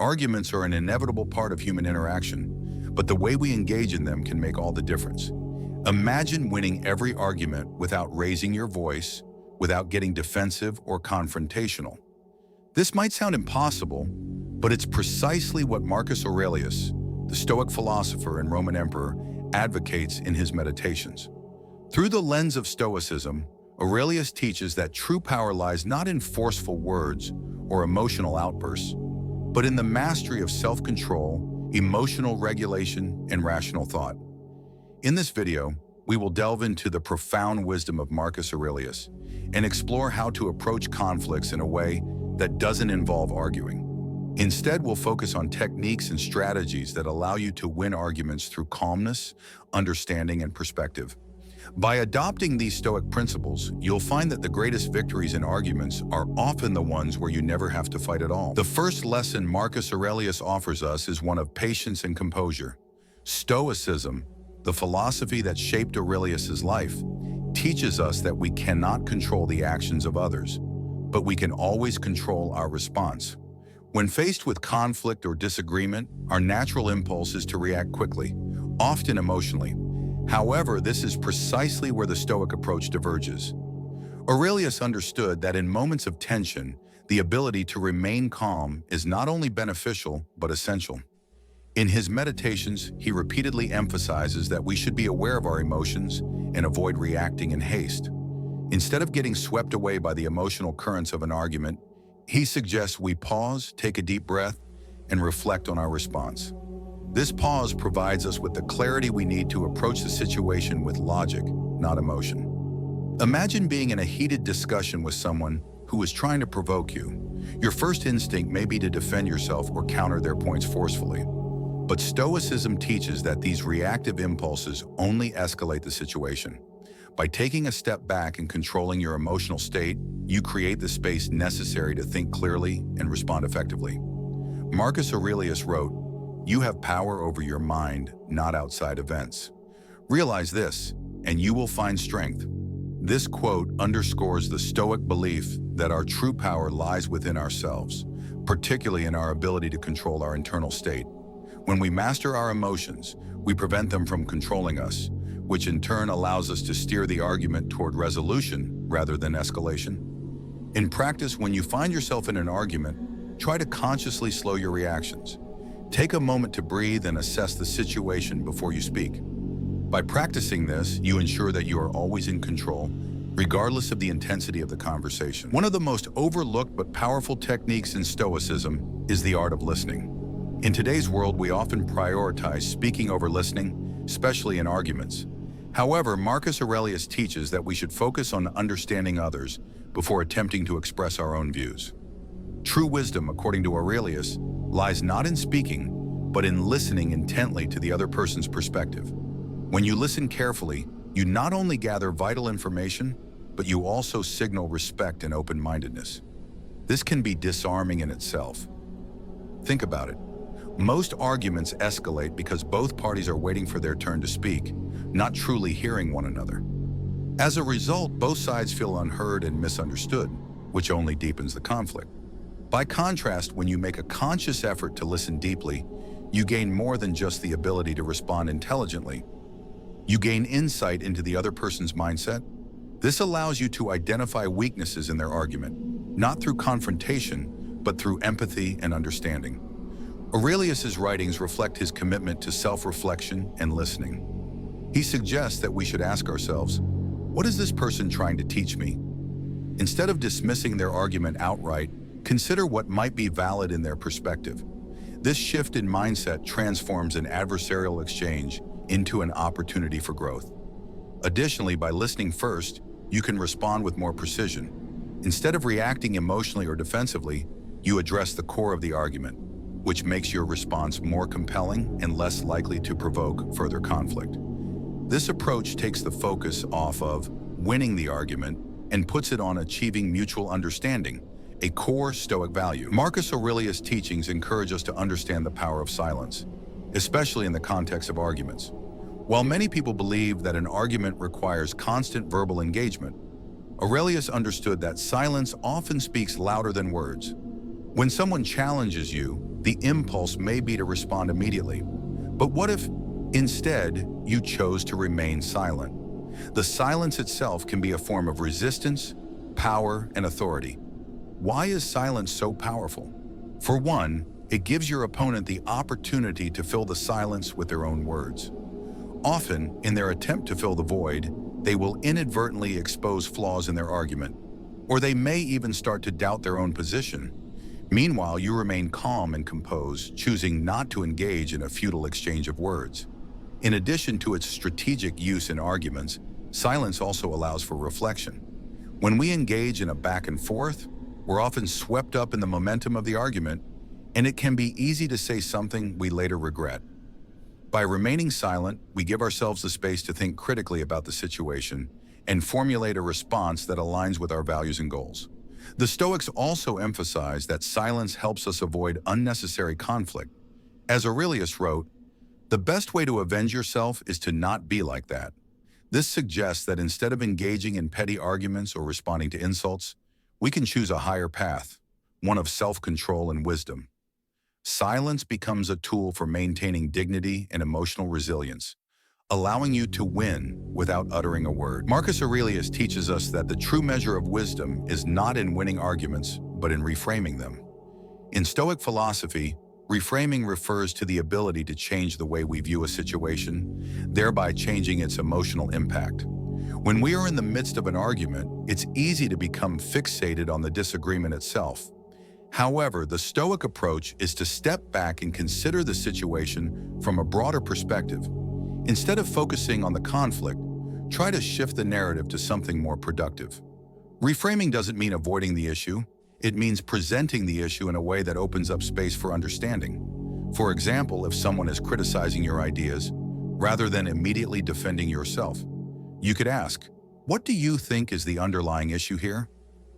Arguments are an inevitable part of human interaction, but the way we engage in them can make all the difference. Imagine winning every argument without raising your voice, without getting defensive or confrontational. This might sound impossible, but it's precisely what Marcus Aurelius, the Stoic philosopher and Roman emperor, advocates in his Meditations. Through the lens of Stoicism, Aurelius teaches that true power lies not in forceful words or emotional outbursts, but in the mastery of self-control, emotional regulation, and rational thought. In this video, we will delve into the profound wisdom of Marcus Aurelius and explore how to approach conflicts in a way that doesn't involve arguing. Instead, we'll focus on techniques and strategies that allow you to win arguments through calmness, understanding, and perspective. By adopting these Stoic principles, you'll find that the greatest victories in arguments are often the ones where you never have to fight at all. The first lesson Marcus Aurelius offers us is one of patience and composure. Stoicism, the philosophy that shaped Aurelius's life, teaches us that we cannot control the actions of others, but we can always control our response. When faced with conflict or disagreement, our natural impulse is to react quickly, often emotionally. However, this is precisely where the Stoic approach diverges. Aurelius understood that in moments of tension, the ability to remain calm is not only beneficial, but essential. In his Meditations, he repeatedly emphasizes that we should be aware of our emotions and avoid reacting in haste. Instead of getting swept away by the emotional currents of an argument, he suggests we pause, take a deep breath, and reflect on our response. This pause provides us with the clarity we need to approach the situation with logic, not emotion. Imagine being in a heated discussion with someone who is trying to provoke you. Your first instinct may be to defend yourself or counter their points forcefully. But Stoicism teaches that these reactive impulses only escalate the situation. By taking a step back and controlling your emotional state, you create the space necessary to think clearly and respond effectively. Marcus Aurelius wrote, "You have power over your mind, not outside events. Realize this, and you will find strength." This quote underscores the Stoic belief that our true power lies within ourselves, particularly in our ability to control our internal state. When we master our emotions, we prevent them from controlling us, which in turn allows us to steer the argument toward resolution rather than escalation. In practice, when you find yourself in an argument, try to consciously slow your reactions. Take a moment to breathe and assess the situation before you speak. By practicing this, you ensure that you are always in control, regardless of the intensity of the conversation. One of the most overlooked but powerful techniques in Stoicism is the art of listening. In today's world, we often prioritize speaking over listening, especially in arguments. However, Marcus Aurelius teaches that we should focus on understanding others before attempting to express our own views. True wisdom, according to Aurelius, lies not in speaking, but in listening intently to the other person's perspective. When you listen carefully, you not only gather vital information, but you also signal respect and open-mindedness. This can be disarming in itself. Think about it. Most arguments escalate because both parties are waiting for their turn to speak, not truly hearing one another. As a result, both sides feel unheard and misunderstood, which only deepens the conflict. By contrast, when you make a conscious effort to listen deeply, you gain more than just the ability to respond intelligently. You gain insight into the other person's mindset. This allows you to identify weaknesses in their argument, not through confrontation, but through empathy and understanding. Aurelius's writings reflect his commitment to self-reflection and listening. He suggests that we should ask ourselves, what is this person trying to teach me? Instead of dismissing their argument outright, consider what might be valid in their perspective. This shift in mindset transforms an adversarial exchange into an opportunity for growth. Additionally, by listening first, you can respond with more precision. Instead of reacting emotionally or defensively, you address the core of the argument, which makes your response more compelling and less likely to provoke further conflict. This approach takes the focus off of winning the argument and puts it on achieving mutual understanding, a core Stoic value. Marcus Aurelius' teachings encourage us to understand the power of silence, especially in the context of arguments. While many people believe that an argument requires constant verbal engagement, Aurelius understood that silence often speaks louder than words. When someone challenges you, the impulse may be to respond immediately. But what if, instead, you chose to remain silent? The silence itself can be a form of resistance, power, and authority. Why is silence so powerful? For one, it gives your opponent the opportunity to fill the silence with their own words. Often, in their attempt to fill the void, they will inadvertently expose flaws in their argument, or they may even start to doubt their own position. Meanwhile, you remain calm and composed, choosing not to engage in a futile exchange of words. In addition to its strategic use in arguments, silence also allows for reflection. When we engage in a back and forth, we're often swept up in the momentum of the argument, and it can be easy to say something we later regret. By remaining silent, we give ourselves the space to think critically about the situation and formulate a response that aligns with our values and goals. The Stoics also emphasize that silence helps us avoid unnecessary conflict. As Aurelius wrote, "The best way to avenge yourself is to not be like that." This suggests that instead of engaging in petty arguments or responding to insults, we can choose a higher path, one of self-control and wisdom. Silence becomes a tool for maintaining dignity and emotional resilience, allowing you to win without uttering a word. Marcus Aurelius teaches us that the true measure of wisdom is not in winning arguments, but in reframing them. In Stoic philosophy, reframing refers to the ability to change the way we view a situation, thereby changing its emotional impact. When we are in the midst of an argument, it's easy to become fixated on the disagreement itself. However, the Stoic approach is to step back and consider the situation from a broader perspective. Instead of focusing on the conflict, try to shift the narrative to something more productive. Reframing doesn't mean avoiding the issue. It means presenting the issue in a way that opens up space for understanding. For example, if someone is criticizing your ideas, rather than immediately defending yourself, you could ask, "What do you think is the underlying issue here?"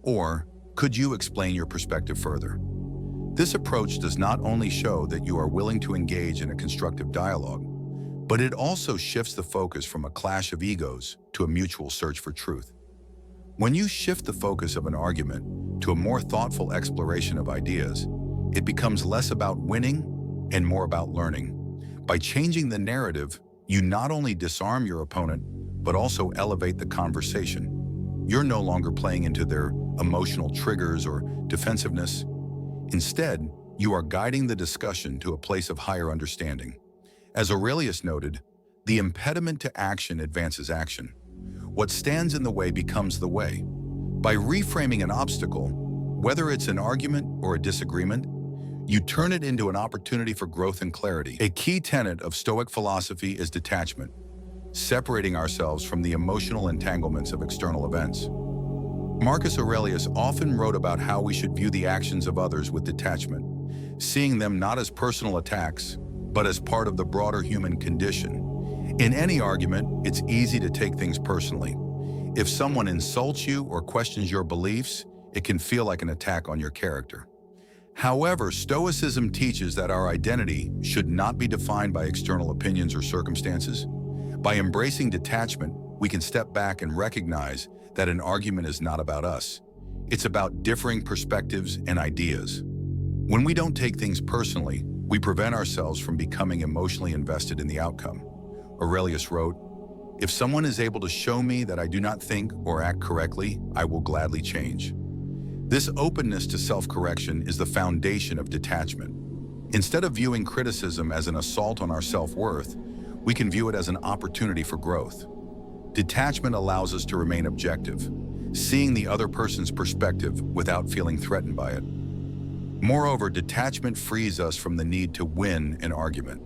Or, "Could you explain your perspective further?" This approach does not only show that you are willing to engage in a constructive dialogue, but it also shifts the focus from a clash of egos to a mutual search for truth. When you shift the focus of an argument to a more thoughtful exploration of ideas, it becomes less about winning and more about learning. By changing the narrative, you not only disarm your opponent, but also elevate the conversation. You're no longer playing into their emotional triggers or defensiveness. Instead, you are guiding the discussion to a place of higher understanding. As Aurelius noted, the impediment to action advances action. What stands in the way becomes the way. By reframing an obstacle, whether it's an argument or a disagreement, you turn it into an opportunity for growth and clarity. A key tenet of Stoic philosophy is detachment, separating ourselves from the emotional entanglements of external events. Marcus Aurelius often wrote about how we should view the actions of others with detachment, seeing them not as personal attacks, but as part of the broader human condition. In any argument, it's easy to take things personally. If someone insults you or questions your beliefs, it can feel like an attack on your character. However, Stoicism teaches that our identity should not be defined by external opinions or circumstances. By embracing detachment, we can step back and recognize that an argument is not about us. It's about differing perspectives and ideas. When we don't take things personally, we prevent ourselves from becoming emotionally invested in the outcome. Aurelius wrote, "If someone is able to show me that I do not think or act correctly, I will gladly change." This openness to self-correction is the foundation of detachment. Instead of viewing criticism as an assault on our self-worth, we can view it as an opportunity for growth. Detachment allows us to remain objective, seeing the other person's perspective without feeling threatened by it. Moreover, detachment frees us from the need to win an argument.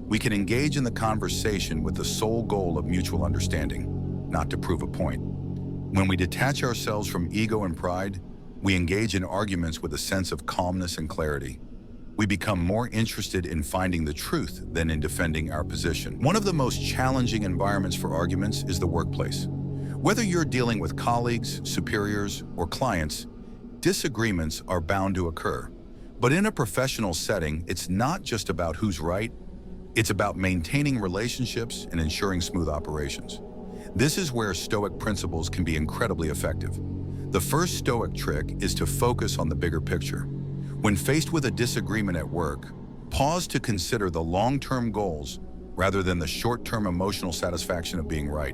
We can engage in the conversation with the sole goal of mutual understanding, not to prove a point. When we detach ourselves from ego and pride, we engage in arguments with a sense of calmness and clarity. We become more interested in finding the truth than in defending our position. One of the most challenging environments for arguments is the workplace. Whether you're dealing with colleagues, superiors, or clients, disagreements are bound to occur. But in a professional setting, it's not just about who's right, it's about maintaining relationships and ensuring smooth operations. This is where Stoic principles can be incredibly effective. The first Stoic trick is to focus on the bigger picture. When faced with a disagreement at work, pause to consider the long-term goals rather than the short-term emotional satisfaction of being right.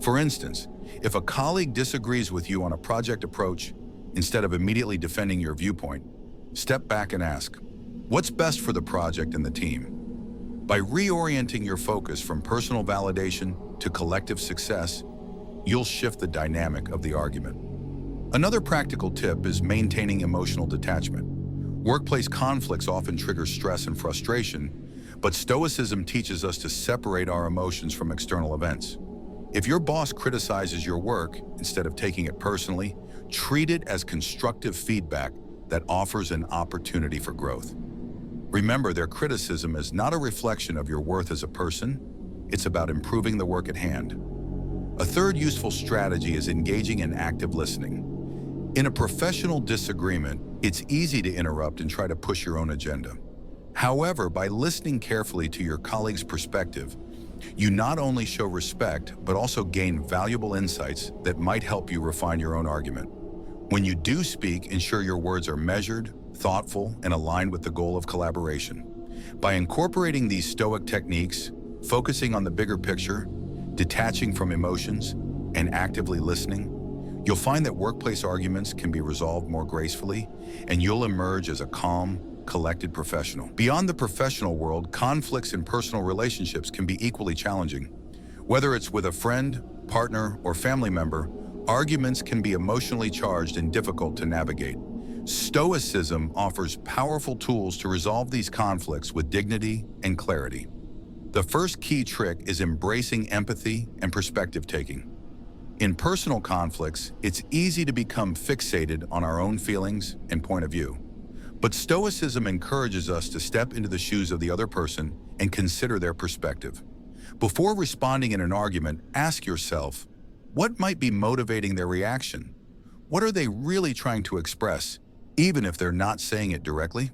For instance, if a colleague disagrees with you on a project approach, instead of immediately defending your viewpoint, step back and ask, what's best for the project and the team? By reorienting your focus from personal validation to collective success, you'll shift the dynamic of the argument. Another practical tip is maintaining emotional detachment. Workplace conflicts often trigger stress and frustration, but Stoicism teaches us to separate our emotions from external events. If your boss criticizes your work, instead of taking it personally, treat it as constructive feedback that offers an opportunity for growth. Remember, their criticism is not a reflection of your worth as a person, it's about improving the work at hand. A third useful strategy is engaging in active listening. In a professional disagreement, it's easy to interrupt and try to push your own agenda. However, by listening carefully to your colleague's perspective, you not only show respect, but also gain valuable insights that might help you refine your own argument. When you do speak, ensure your words are measured, thoughtful, and aligned with the goal of collaboration. By incorporating these Stoic techniques, focusing on the bigger picture, detaching from emotions, and actively listening, you'll find that workplace arguments can be resolved more gracefully, and you'll emerge as a calm, collected professional. Beyond the professional world, conflicts in personal relationships can be equally challenging. Whether it's with a friend, partner, or family member, arguments can be emotionally charged and difficult to navigate. Stoicism offers powerful tools to resolve these conflicts with dignity and clarity. The first key trick is embracing empathy and perspective-taking. In personal conflicts, it's easy to become fixated on our own feelings and point of view. But Stoicism encourages us to step into the shoes of the other person and consider their perspective. Before responding in an argument, ask yourself, what might be motivating their reaction? What are they really trying to express, even if they're not saying it directly?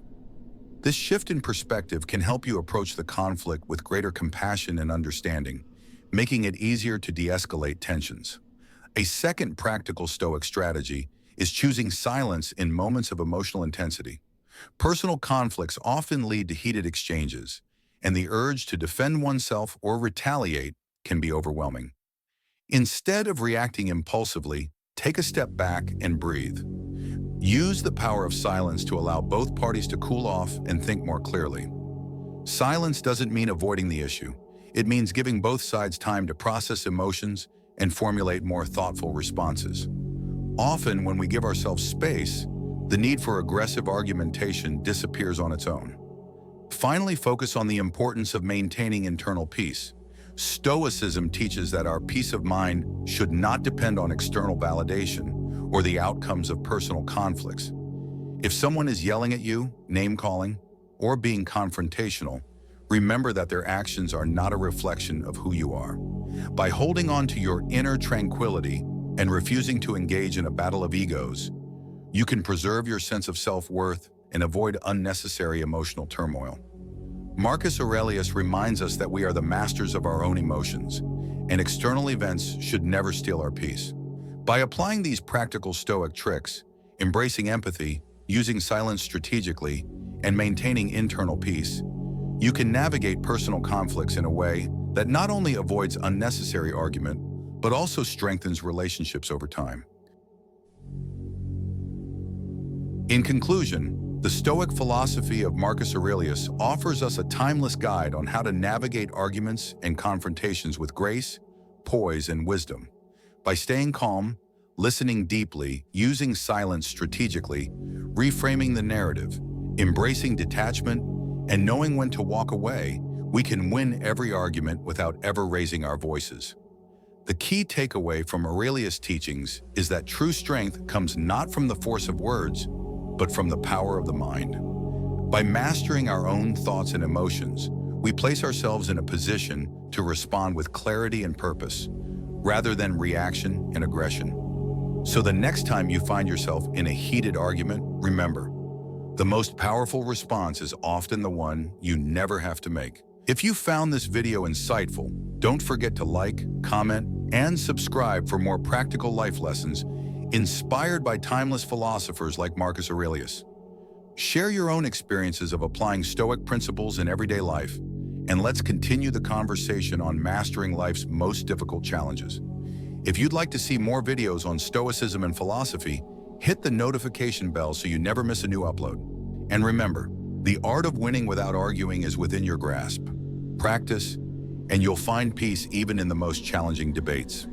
This shift in perspective can help you approach the conflict with greater compassion and understanding, making it easier to de-escalate tensions. A second practical Stoic strategy is choosing silence in moments of emotional intensity. Personal conflicts often lead to heated exchanges, and the urge to defend oneself or retaliate can be overwhelming. Instead of reacting impulsively, take a step back and breathe. Use the power of silence to allow both parties to cool off and think more clearly. Silence doesn't mean avoiding the issue. It means giving both sides time to process emotions and formulate more thoughtful responses. Often, when we give ourselves space, the need for aggressive argumentation disappears on its own. Finally, focus on the importance of maintaining internal peace. Stoicism teaches that our peace of mind should not depend on external validation or the outcomes of personal conflicts. If someone is yelling at you, name-calling, or being confrontational, remember that their actions are not a reflection of who you are. By holding on to your inner tranquility and refusing to engage in a battle of egos, you can preserve your sense of self-worth and avoid unnecessary emotional turmoil. Marcus Aurelius reminds us that we are the masters of our own emotions, and external events should never steal our peace. By applying these practical Stoic tricks, embracing empathy, using silence strategically, and maintaining internal peace, you can navigate personal conflicts in a way that not only avoids unnecessary argument, but also strengthens relationships over time. In conclusion, the Stoic philosophy of Marcus Aurelius offers us a timeless guide on how to navigate arguments and confrontations with grace, poise, and wisdom. By staying calm, listening deeply, using silence strategically, reframing the narrative, embracing detachment, and knowing when to walk away, we can win every argument without ever raising our voices. The key takeaway from Aurelius' teachings is that true strength comes not from the force of words, but from the power of the mind. By mastering our own thoughts and emotions, we place ourselves in a position to respond with clarity and purpose, rather than reaction and aggression. So the next time you find yourself in a heated argument, remember, the most powerful response is often the one you never have to make. If you found this video insightful, don't forget to like, comment, and subscribe for more practical life lessons inspired by timeless philosophers like Marcus Aurelius. Share your own experiences of applying Stoic principles in everyday life, and let's continue the conversation on mastering life's most difficult challenges. If you'd like to see more videos on Stoicism and philosophy, hit the notification bell so you never miss a new upload. And remember, the art of winning without arguing is within your grasp. Practice, and you'll find peace even in the most challenging debates.